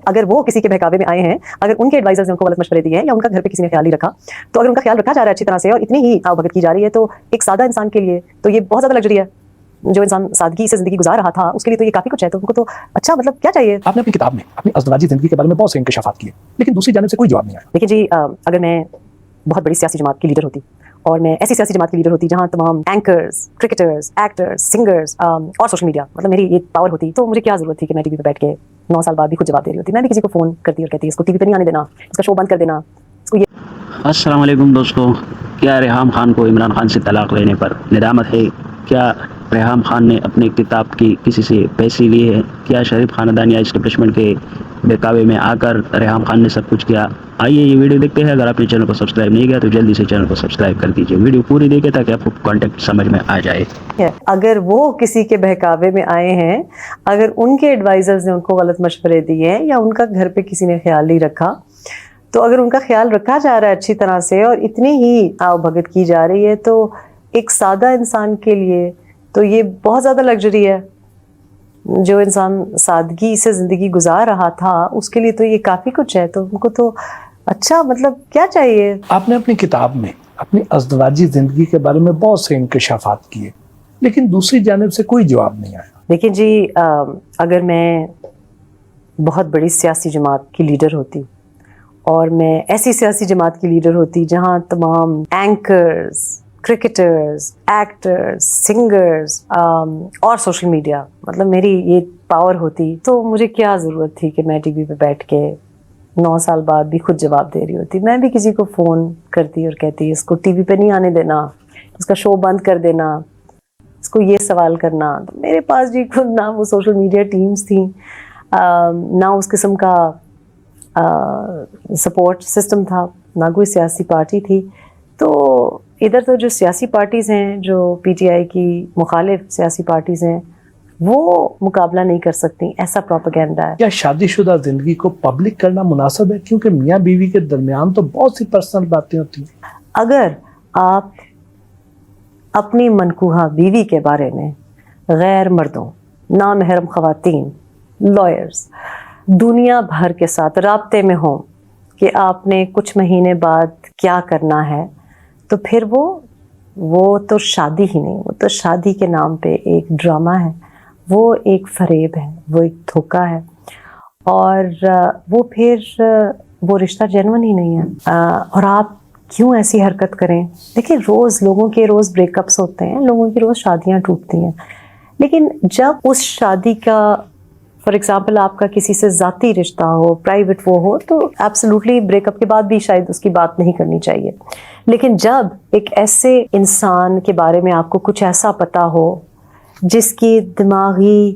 اگر وہ کسی کے بہکاوے میں آئے ہیں، اگر ان کے ایڈوائزرز نے ان کو غلط مشورے دیے ہیں یا ان کا گھر پہ کسی نے خیال نہیں رکھا، تو اگر ان کا خیال رکھا جا رہا ہے اچھی طرح سے اور اتنی ہی آؤ بھگت کی جا رہی ہے، تو ایک سادہ انسان کے لیے تو یہ بہت زیادہ لگژری ہے. جو انسان سادگی سے زندگی گزار رہا تھا اس کے لیے تو یہ کافی کچھ ہے. تو ان کو تو اچھا مطلب کیا چاہیے. آپ نے اپنی کتاب میں اپنی ازدواجی زندگی کے بارے میں بہت سے انکشافات کیے، لیکن دوسری جانب سے کوئی جواب نہیں آیا. دیکھیں جی، اگر میں بہت بڑی سیاسی جماعت کی لیڈر ہوتی اور میں ایسی سیاسی جماعت کی لیڈر ہوتی جہاں تمام اینکرز، کرکٹرز، ایکٹرز، سنگرز اور سوشل میڈیا مطلب میری یہ پاور ہوتی، تو مجھے کیا ضرورت تھی کہ میں ٹی وی پہ بیٹھ کے 9 سال بعد بھی خود جواب دے رہی ہوتی. میں بھی کسی کو فون کرتی اور کہتی اس کو ٹی وی پہ نہیں آنے دینا، اس کا شو بند کر دینا، اس کو یہ. السلام علیکم دوستو. کیا ریحام خان کو عمران خان سے طلاق لینے پر ندامت ہے؟ کیا ریحام خان نے اپنی کتاب کی کسی سے پیسے لیے ہیں؟ کیا شریف خاندان یا اسٹیبلشمنٹ کے بہکاوے میں آ کر ریحام خان نے سب کچھ کیا؟ آئیے یہ ویڈیو دیکھتے ہیں. اگر آپ نے چینل کو سبسکرائب نہیں کیا تو جلدی سے چینل کو سبسکرائب کر دیجیے. ویڈیو پوری دیکھیں تاکہ آپ کو کانٹیکٹ سمجھ میں آ جائے. اگر وہ کسی کے بہکاوے میں آئے ہیں، اگر ان کے ایڈوائزرز نے ان کو غلط مشورے دیے ہیں یا ان کا گھر پہ کسی نے خیال نہیں رکھا، تو اگر ان کا خیال رکھا جا رہا ہے اچھی طرح سے اور اتنی ہی آؤ بھگت کی جا رہی ہے، تو ایک سادہ انسان کے لیے تو یہ بہت زیادہ لگژری ہے. جو انسان سادگی سے زندگی گزار رہا تھا اس کے لیے تو یہ کافی کچھ ہے. تو ان کو تو اچھا مطلب کیا چاہیے. آپ نے اپنی کتاب میں اپنی ازدواجی زندگی کے بارے میں بہت سے انکشافات کیے، لیکن دوسری جانب سے کوئی جواب نہیں آیا. دیکھیں جی، اگر میں بہت بڑی سیاسی جماعت کی لیڈر ہوتی اور میں ایسی سیاسی جماعت کی لیڈر ہوتی جہاں تمام اینکرز، کرکٹرز، ایکٹرز، سنگرز اور سوشل میڈیا مطلب میری یہ پاور ہوتی، تو مجھے کیا ضرورت تھی کہ میں ٹی وی پہ بیٹھ کے 9 سال بعد بھی خود جواب دے رہی ہوتی. میں بھی کسی کو فون کرتی اور کہتی اس کو ٹی وی پہ نہیں آنے دینا، اس کا شو بند کر دینا، اس کو یہ سوال کرنا. تو میرے پاس جی خود نہ وہ سوشل میڈیا ٹیمز تھیں، نہ اس قسم کا سپورٹ سسٹم تھا، نہ کوئی سیاسی پارٹی تھی. تو ادھر تو جو سیاسی پارٹیز ہیں، جو پی ٹی آئی کی مخالف سیاسی پارٹیز ہیں، وہ مقابلہ نہیں کر سکتی. ایسا پروپیگنڈا ہے. کیا شادی شدہ زندگی کو پبلک کرنا مناسب ہے؟ کیونکہ میاں بیوی کے درمیان تو بہت سی پرسنل باتیں ہوتی ہیں. اگر آپ اپنی منکوحہ بیوی کے بارے میں غیر مردوں، نامحرم خواتین، لائرز، دنیا بھر کے ساتھ رابطے میں ہوں کہ آپ نے کچھ مہینے بعد کیا کرنا ہے، تو پھر وہ تو شادی ہی نہیں، وہ تو شادی کے نام پہ ایک ڈرامہ ہے، وہ ایک فریب ہے، وہ ایک دھوکہ ہے، اور وہ پھر وہ رشتہ جینون ہی نہیں ہے. اور آپ کیوں ایسی حرکت کریں؟ دیکھیں، لوگوں کے روز بریک اپس ہوتے ہیں، لوگوں کی روز شادیاں ٹوٹتی ہیں، لیکن جب اس شادی کا فار ایگزامپل آپ کا کسی سے ذاتی رشتہ ہو، پرائیویٹ وہ ہو، تو ایبسلیوٹلی بریک اپ کے بعد بھی شاید اس کی بات نہیں کرنی چاہیے. لیکن جب ایک ایسے انسان کے بارے میں آپ کو کچھ ایسا پتا ہو جس کی دماغی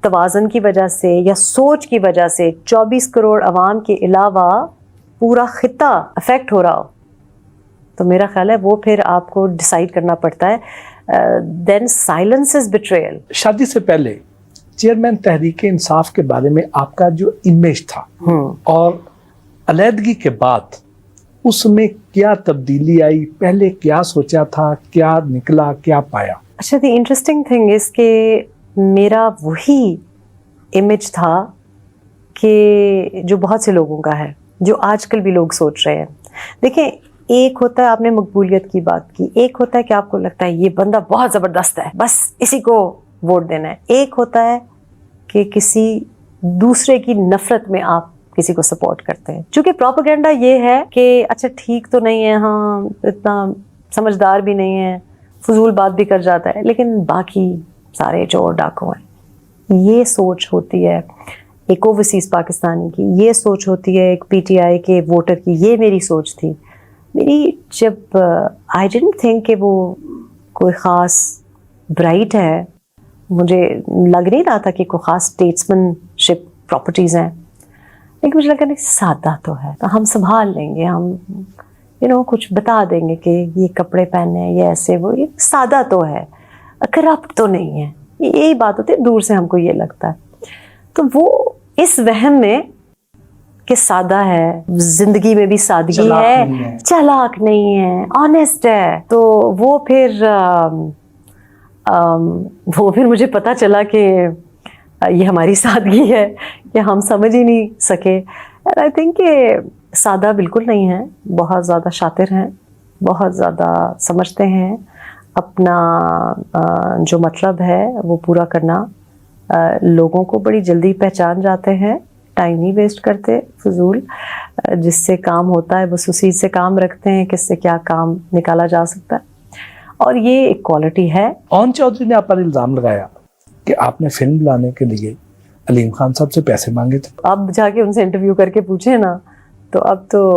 توازن کی وجہ سے یا سوچ کی وجہ سے 24 کروڑ عوام کے علاوہ پورا خطہ افیکٹ ہو رہا ہو، تو میرا خیال ہے وہ پھر آپ کو ڈیسائیڈ کرنا پڑتا ہے. دین سائلنس از بیٹریل. شادی سے پہلے چیئرمین تحریک انصاف کے بارے میں آپ کا جو امیج تھا اور علیحدگی کے بعد اس میں کیا تبدیلی آئی؟ پہلے کیا سوچا تھا، کیا نکلا، کیا پایا؟ اچھا، دی انٹرسٹنگ تھنگ اس کہ میرا وہی امیج تھا کہ جو بہت سے لوگوں کا ہے، جو آج کل بھی لوگ سوچ رہے ہیں. دیکھیں، ایک ہوتا ہے آپ نے مقبولیت کی بات کی، ایک ہوتا ہے کہ آپ کو لگتا ہے یہ بندہ بہت زبردست ہے، بس اسی کو ووٹ دینا ہے. ایک ہوتا ہے کہ کسی دوسرے کی نفرت میں آپ کسی کو سپورٹ کرتے ہیں. چونکہ پروپیگنڈا یہ ہے کہ اچھا ٹھیک تو نہیں ہے، ہاں اتنا سمجھدار بھی نہیں ہے، فضول بات بھی کر جاتا ہے، لیکن باقی سارے چور ڈاکو ہیں. یہ سوچ ہوتی ہے ایک اوورسیز پاکستانی کی، یہ سوچ ہوتی ہے ایک پی ٹی آئی کے ووٹر کی. یہ میری سوچ تھی. میری جب آئی ڈنٹ تھنک کہ وہ کوئی خاص برائٹ ہے، مجھے لگ نہیں رہا تھا کہ کوئی خاص اسٹیٹسمین شپ پراپرٹیز ہیں، لیکن مجھے لگا نہیں سادہ تو ہے، تو ہم سنبھال لیں گے، ہم کچھ بتا دیں گے کہ یہ کپڑے پہنے، یہ ایسے، وہ یہ سادہ تو ہے، کرپٹ تو نہیں ہے. یہی بات ہوتی ہے، دور سے ہم کو یہ لگتا ہے. تو وہ اس وہم میں کہ سادہ ہے، زندگی میں بھی سادگی ہے، چالاک نہیں ہے، آنیسٹ ہے، تو وہ پھر مجھے پتا چلا کہ یہ ہماری سادگی ہے کہ ہم سمجھ ہی نہیں سکے. اینڈ آئی تھنک کہ سادہ بالکل نہیں ہے, بہت زیادہ شاطر ہیں, بہت زیادہ سمجھتے ہیں اپنا جو مطلب ہے وہ پورا کرنا. لوگوں کو بڑی جلدی پہچان جاتے ہیں, ٹائم نہیں ویسٹ کرتے فضول. جس سے کام ہوتا ہے بس اسی سے کام رکھتے ہیں, کس سے کیا کام نکالا جا سکتا ہے, اور یہ ایک کوالٹی ہے. اون چودھری نے آپ پر الزام لگایا کہ آپ نے فلم بنانے کے لیے علیم خان صاحب سے پیسے مانگے تھے. اب جا کے ان سے انٹرویو کر کے پوچھیں نا, تو اب تو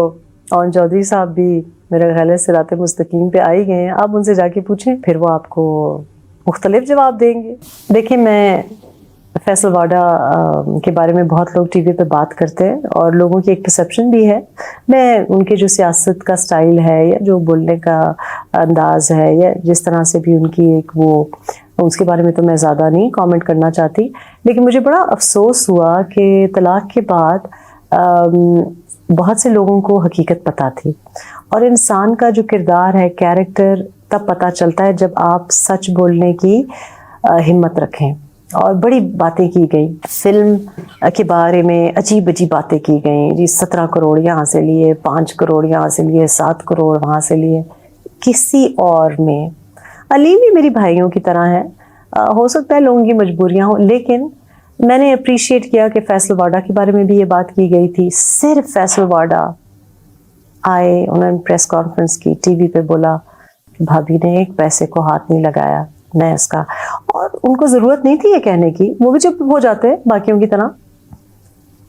اون چودھری صاحب بھی میرے خیال ہے صراط مستقیم پہ آ ہی گئے ہیں. آپ ان سے جا کے پوچھیں, پھر وہ آپ کو مختلف جواب دیں گے. دیکھیں, میں فیصل واڈا کے بارے میں بہت لوگ ٹی وی پہ بات کرتے ہیں, اور لوگوں کی ایک پرسیپشن بھی ہے. میں ان کے جو سیاست کا سٹائل ہے, یا جو بولنے کا انداز ہے, یا جس طرح سے بھی ان کی ایک وہ, اس کے بارے میں تو میں زیادہ نہیں کامنٹ کرنا چاہتی. لیکن مجھے بڑا افسوس ہوا کہ طلاق کے بعد بہت سے لوگوں کو حقیقت پتہ تھی, اور انسان کا جو کردار ہے, کیریکٹر, تب پتہ چلتا ہے جب آپ سچ بولنے کی ہمت رکھیں. اور بڑی باتیں کی گئی فلم کے بارے میں, عجیب عجیب باتیں کی گئیں جی. 17 کروڑ یہاں سے لیے, 5 کروڑ یہاں سے لیے, 7 کروڑ وہاں سے لیے. کسی اور میں علیم بھی میری بھائیوں کی طرح ہے, ہو سکتا ہے لوگوں کی مجبوریاں ہوں, لیکن میں نے اپریشیٹ کیا کہ فیصل واڈا کے بارے میں بھی یہ بات کی گئی تھی. صرف فیصل واڈا آئے, انہوں نے پریس کانفرنس کی, ٹی وی پہ بولا کہ بھابھی نے ایک پیسے کو ہاتھ نہیں لگایا میں اس کا, اور ان کو ضرورت نہیں تھی یہ کہنے کی, وہ بھی چپ ہو جاتے باقیوں کی طرح,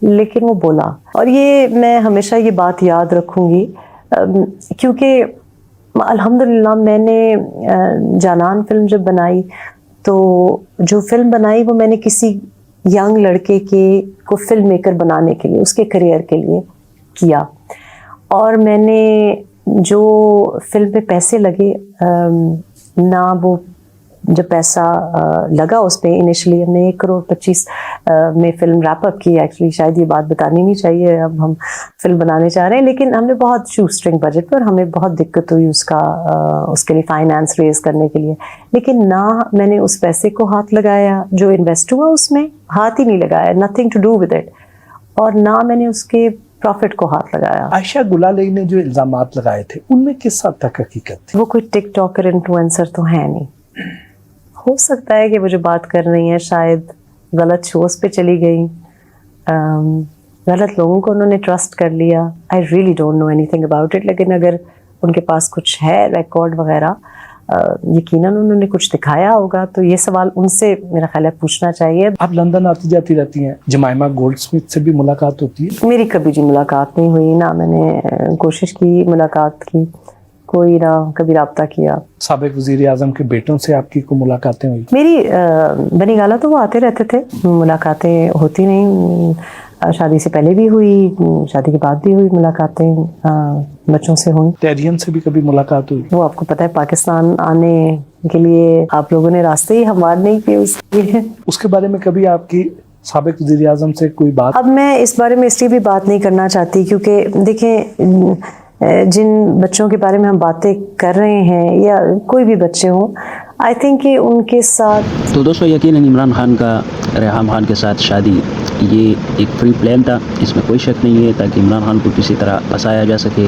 لیکن وہ بولا. اور یہ میں ہمیشہ یہ بات یاد رکھوں گی, کیونکہ الحمدللہ میں نے جانان فلم جب بنائی, تو جو فلم بنائی وہ میں نے کسی ینگ لڑکے کو فلم میکر بنانے کے لیے, اس کے کریئر کے لیے کیا. اور میں نے جو فلم پہ پیسے لگے نہ, وہ جب پیسہ لگا اس پہ انیشلی, ہم نے 1 کروڑ 25 میں فلم ریپ اپ کی. ایکچولی شاید یہ بات بتانی نہیں چاہیے, اب ہم فلم بنانے چاہ رہے ہیں, لیکن ہم نے بہت شو اسٹرنگ بجٹ پر, ہمیں بہت دقت ہوئی اس کے لیے فائنانس ریز کرنے کے لیے. لیکن نہ میں نے اس پیسے کو ہاتھ لگایا جو انویسٹ ہوا, اس میں ہاتھ ہی نہیں لگایا, nothing to do with it, اور نہ میں نے اس کے پروفٹ کو ہاتھ لگایا. عائشہ گلالئی نے جو الزامات لگائے تھے ان میں کس حد تک حقیقت تھی؟ وہ کوئی ٹک ٹاکر انفلوئنسر تو ہے نہیں. ہو سکتا ہے کہ وہ جو بات کر رہی ہیں شاید غلط شوز پہ چلی گئی, غلط لوگوں کو انہوں نے ٹرسٹ کر لیا. I really don't know anything about it, لیکن اگر ان کے پاس کچھ ہے ریکارڈ وغیرہ, یقیناً انہوں نے کچھ دکھایا ہوگا, تو یہ سوال ان سے میرا خیال ہے پوچھنا چاہیے. آپ لندن آتی جاتی رہتی ہیں, جمائمہ گولڈ اسمتھ سے بھی ملاقات ہوتی ہے؟ میری کبھی جی ملاقات نہیں ہوئی, نہ میں نے کوشش کی ملاقات کی, کوئی نہ کبھی رابطہ کیا. سابق وزیر اعظم کے بیٹوں سے آپ کی کوئی ملاقاتیں ہوئی؟ میری بنی گالا تو وہ آتے رہتے تھے, ملاقاتیں ہوتی نہیں. شادی سے پہلے بھی ہوئی, شادی کے بعد بھی ہوئی ملاقاتیں, بچوں سے ہوئی. ٹیرین سے بھی کبھی ملاقات ہوئی؟ وہ آپ کو پتہ ہے پاکستان آنے کے لیے آپ لوگوں نے راستے ہی ہموار نہیں کیے اس لیے. اس کے بارے میں کبھی آپ کی سابق وزیر اعظم سے کوئی بات؟ اب میں اس بارے میں اس لیے بھی بات نہیں کرنا چاہتی کیونکہ دیکھیں, جن بچوں کے بارے میں ہم باتیں کر رہے ہیں یا کوئی بھی بچے ہوں, آئی تھنک کہ ان کے ساتھ. تو دوستو یقیناً عمران خان کا ریحام خان کے ساتھ شادی یہ ایک فری پلان تھا, اس میں کوئی شک نہیں ہے, تاکہ عمران خان کو کسی طرح پھنسایا جا سکے.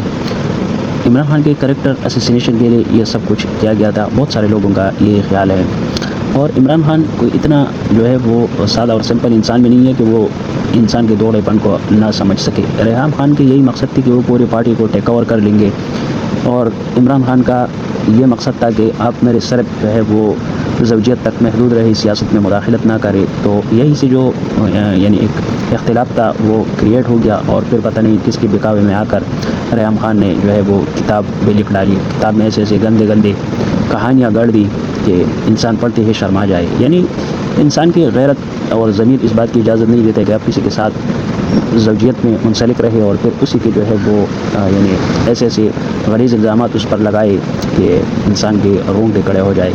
عمران خان کے کریکٹر اسیسینیشن کے لیے یہ سب کچھ کیا گیا تھا, بہت سارے لوگوں کا یہ خیال ہے. اور عمران خان کوئی اتنا جو ہے وہ سادہ اور سمپل انسان بھی نہیں ہے کہ وہ انسان کے دوڑے پن کو نہ سمجھ سکے. ریحام خان کی یہی مقصد تھی کہ وہ پوری پارٹی کو ٹیک اوور کر لیں گے, اور عمران خان کا یہ مقصد تھا کہ آپ میرے صرف جو ہے وہ زوجیت تک محدود رہے, سیاست میں مداخلت نہ کرے. تو یہی سے جو یعنی ایک اختلاف تھا وہ کریٹ ہو گیا, اور پھر پتہ نہیں کس کے بکاوے میں آ کر ریحام خان نے جو ہے وہ کتاب بھی لکھ ڈالی. کتاب میں ایسے گندے گندے کہانیاں گڑھ دی کہ انسان پڑھتے ہی شرما جائے. یعنی انسان کی غیرت اور ضمیر اس بات کی اجازت نہیں دیتے کہ آپ کسی کے ساتھ زوجیت میں منسلک رہے اور پھر اسی کے جو ہے وہ یعنی ایسے ایسے غلیظ الزامات اس پر لگائے کہ انسان کے رونگٹے کھڑے ہو جائے.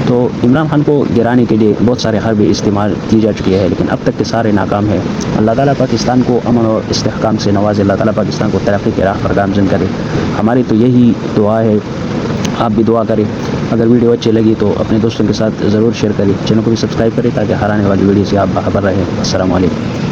تو عمران خان کو گرانے کے لیے بہت سارے حربے استعمال کی جا چکی ہے, لیکن اب تک کے سارے ناکام ہیں. اللہ تعالیٰ پاکستان کو امن اور استحکام سے نوازے, اللہ تعالیٰ پاکستان کو ترقی کی راہ پر گامزن کرے. ہماری تو یہی دعا ہے, آپ بھی دعا کریں. اگر ویڈیو اچھی لگی تو اپنے دوستوں کے ساتھ ضرور شیئر کریں. چینل کو بھی سبسکرائب کریں تاکہ ہر آنے والی ویڈیو سے آپ باخبر رہیں. السلام علیکم.